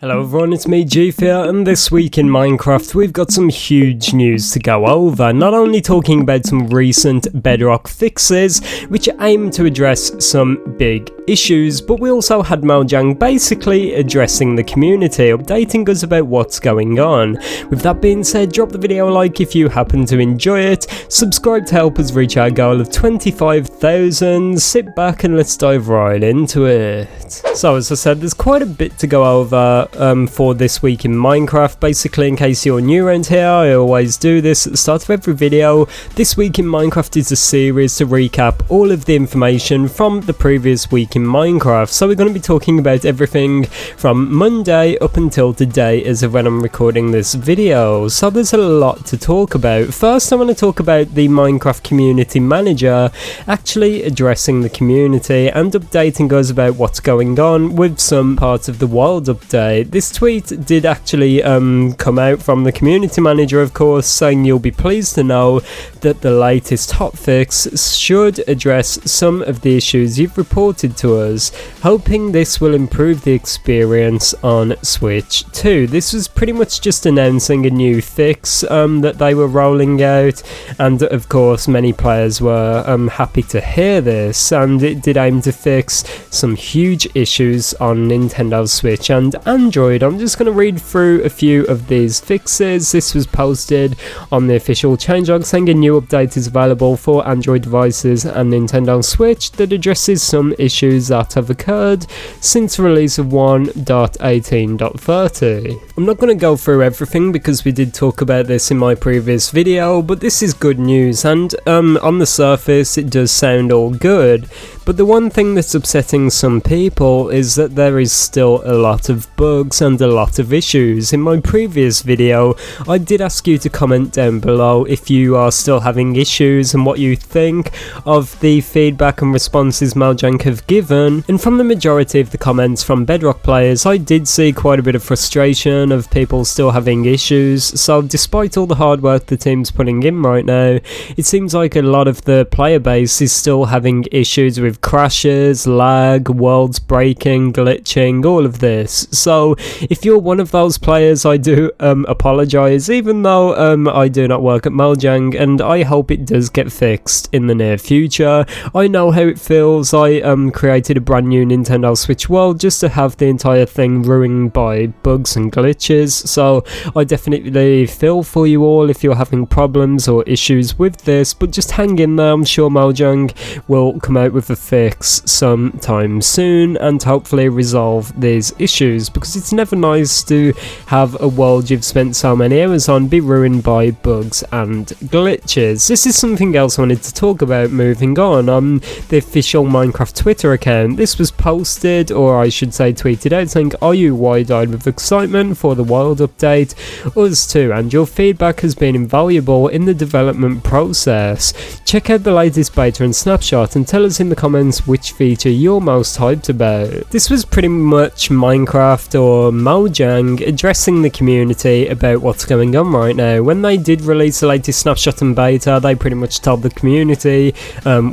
Hello everyone, it's me, ItzJhief here, and this week in Minecraft we've got some huge news to go over. Not only talking about some recent Bedrock fixes, which aim to address some big issues, but we also had Mojang basically addressing the community, updating us about what's going on. With that being said, drop the video a like if you happen to enjoy it, subscribe to help us reach our goal of 25,000, sit back and let's dive right into it. So as I said, there's quite a bit to go over for this week in Minecraft. Basically, in case you're new around here, I always do this at the start of every video. This week in Minecraft is a series to recap all of the information from the previous week in Minecraft. So we're going to be talking about everything from Monday up until today as of when I'm recording this video. So there's a lot to talk about. First, I want to talk about the Minecraft community manager actually addressing the community and updating us about what's going on with some parts of the world update. This tweet did actually come out from the community manager, of course, saying you'll be pleased to know that the latest hotfix should address some of the issues you've reported to us, hoping this will improve the experience on Switch 2. This was pretty much just announcing a new fix that they were rolling out, and of course many players were happy to hear this, and it did aim to fix some huge issues on Nintendo Switch and Android. I'm just going to read through a few of these fixes. This was posted on the official changelog saying a new update is available for Android devices and Nintendo Switch that addresses some issues that have occurred since the release of 1.18.30. I'm not going to go through everything because we did talk about this in my previous video, but this is good news, and on the surface it does sound all good. But the one thing that's upsetting some people is that there is still a lot of bugs and a lot of issues. In my previous video, I did ask you to comment down below if you are still having issues and what you think of the feedback and responses Mojang have given. And from the majority of the comments from Bedrock players, I did see quite a bit of frustration of people still having issues. So despite all the hard work the team's putting in right now, it seems like a lot of the player base is still having issues with crashes, lag, worlds breaking, glitching, all of this. So if you're one of those players, I do apologise, even though I do not work at Mojang, and I hope it does get fixed in the near future. I know how it feels. I created a brand new Nintendo Switch world just to have the entire thing ruined by bugs and glitches, so I definitely feel for you all if you're having problems or issues with this, but just hang in there. I'm sure Mojang will come out with a fix sometime soon and hopefully resolve these issues, because it's never nice to have a world you've spent so many hours on be ruined by bugs and glitches. This is something else I wanted to talk about moving on the official Minecraft Twitter account. This was posted, or I should say tweeted out, saying, "Are you wide-eyed with excitement for the world update? Us too, and your feedback has been invaluable in the development process. Check out the latest beta and snapshot and tell us in the comments which feature you're most hyped about." This was pretty much Minecraft or Mojang addressing the community about what's going on right now. When they did release the latest snapshot and beta, they pretty much told the community,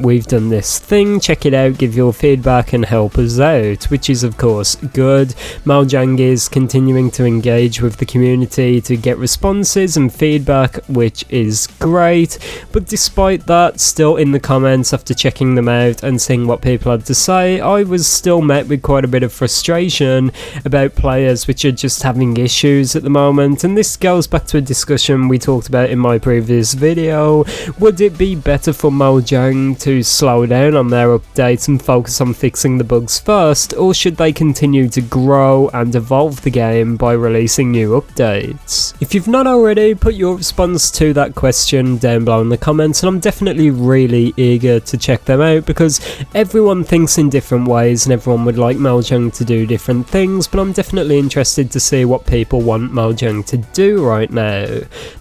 we've done this thing, check it out, give your feedback and help us out, which is of course good. Mojang is continuing to engage with the community to get responses and feedback, which is great, but despite that, still in the comments after checking them out and seeing what people had to say, I was still met with quite a bit of frustration about players which are just having issues at the moment. And this goes back to a discussion we talked about in my previous video. Would it be better for Mojang to slow down on their updates and focus on fixing the bugs first, or should they continue to grow and evolve the game by releasing new updates? If you've not already, put your response to that question down below in the comments, and I'm definitely really eager to check them out, because everyone thinks in different ways and everyone would like Mojang to do different things, but I'm definitely interested to see what people want Mojang to do right now.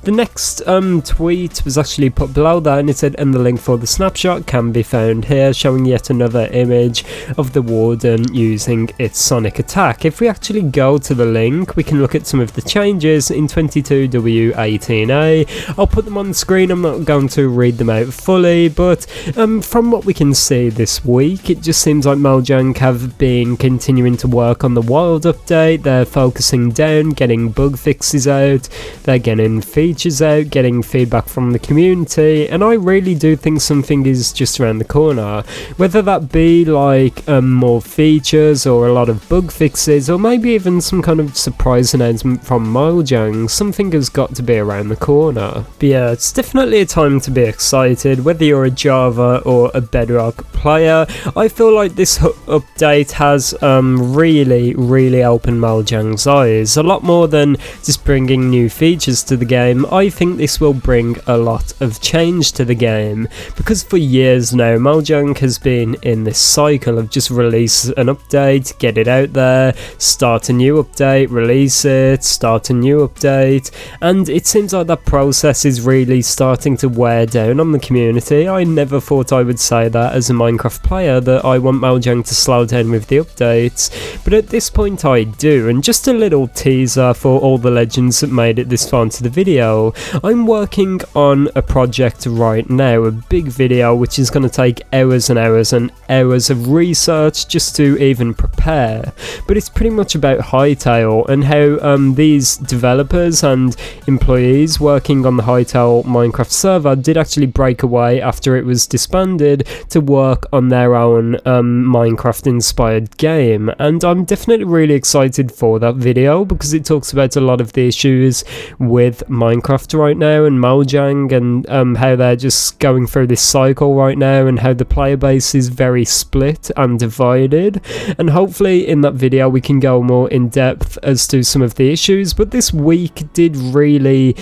The next tweet was actually put below that, and it said, "And the link for the snapshot can be found here," showing yet another image damage of the Warden using its sonic attack. If we actually go to the link, we can look at some of the changes in 22W18A. I'll put them on the screen, I'm not going to read them out fully, but from what we can see this week, it just seems like Mojang have been continuing to work on the Wild update. They're focusing down, getting bug fixes out, they're getting features out, getting feedback from the community, and I really do think something is just around the corner. Whether that be like more features or a lot of bug fixes, or maybe even some kind of surprise announcement from Mojang, something has got to be around the corner. But yeah, it's definitely a time to be excited, whether you're a Java or a Bedrock player. I feel like this update has really opened Mojang's eyes, a lot more than just bringing new features to the game. I think this will bring a lot of change to the game, because for years now Mojang has been in this cycle of just release an update, get it out there, start a new update, release it, start a new update, and it seems like that process is really starting to wear down on the community. I never thought I would say that as a Minecraft player, that I want Mojang to slow down with the updates, but at this point I do. And just a little teaser for all the legends that made it this far into the video, I'm working on a project right now, a big video which is going to take hours and hours and hours of research just to even prepare, but it's pretty much about Hightail and how these developers and employees working on the Hightail Minecraft server did actually break away after it was disbanded to work on their own Minecraft inspired game, and I'm definitely really excited for that video because it talks about a lot of the issues with Minecraft right now and Mojang, and how they're just going through this cycle right now, and how the player base is very split and divided, and hopefully in that video we can go more in depth as to some of the issues. But this week did really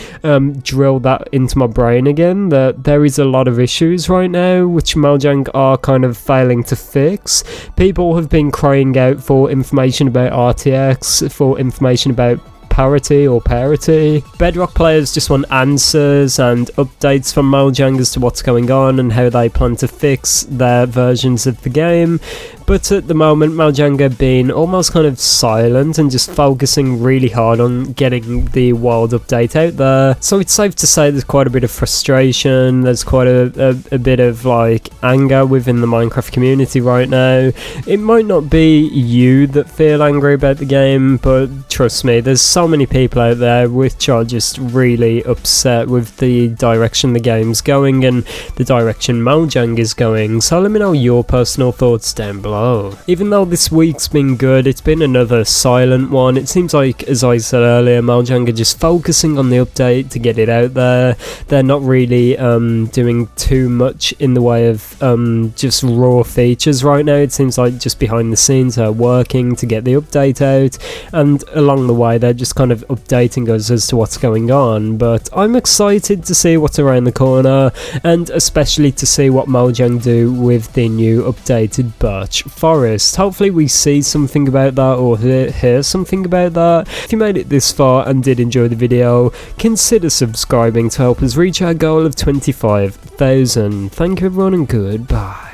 drill that into my brain again, that there is a lot of issues right now which Mojang are kind of failing to fix. People have been crying out for information about RTX, for information about parity. Bedrock players just want answers and updates from Mojang as to what's going on and how they plan to fix their versions of the game. But at the moment Mojang have been almost kind of silent and just focusing really hard on getting the Wild update out there. So it's safe to say there's quite a bit of frustration, there's quite a bit of like anger within the Minecraft community right now. It might not be you that feel angry about the game, but trust me, there's so many people out there which are just really upset with the direction the game's going and the direction Mojang is going. So let me know your personal thoughts down below. Even though this week's been good, it's been another silent one. It seems like, as I said earlier, Mojang are just focusing on the update to get it out there. They're not really doing too much in the way of just raw features right now. It seems like just behind the scenes they're working to get the update out, and along the way they're just kind of updating us as to what's going on. But I'm excited to see what's around the corner, and especially to see what Mojang do with the new updated Birch Forest. Hopefully we see something about that, or hear something about that. If you made it this far and did enjoy the video, consider subscribing to help us reach our goal of 25,000. Thank you everyone and goodbye.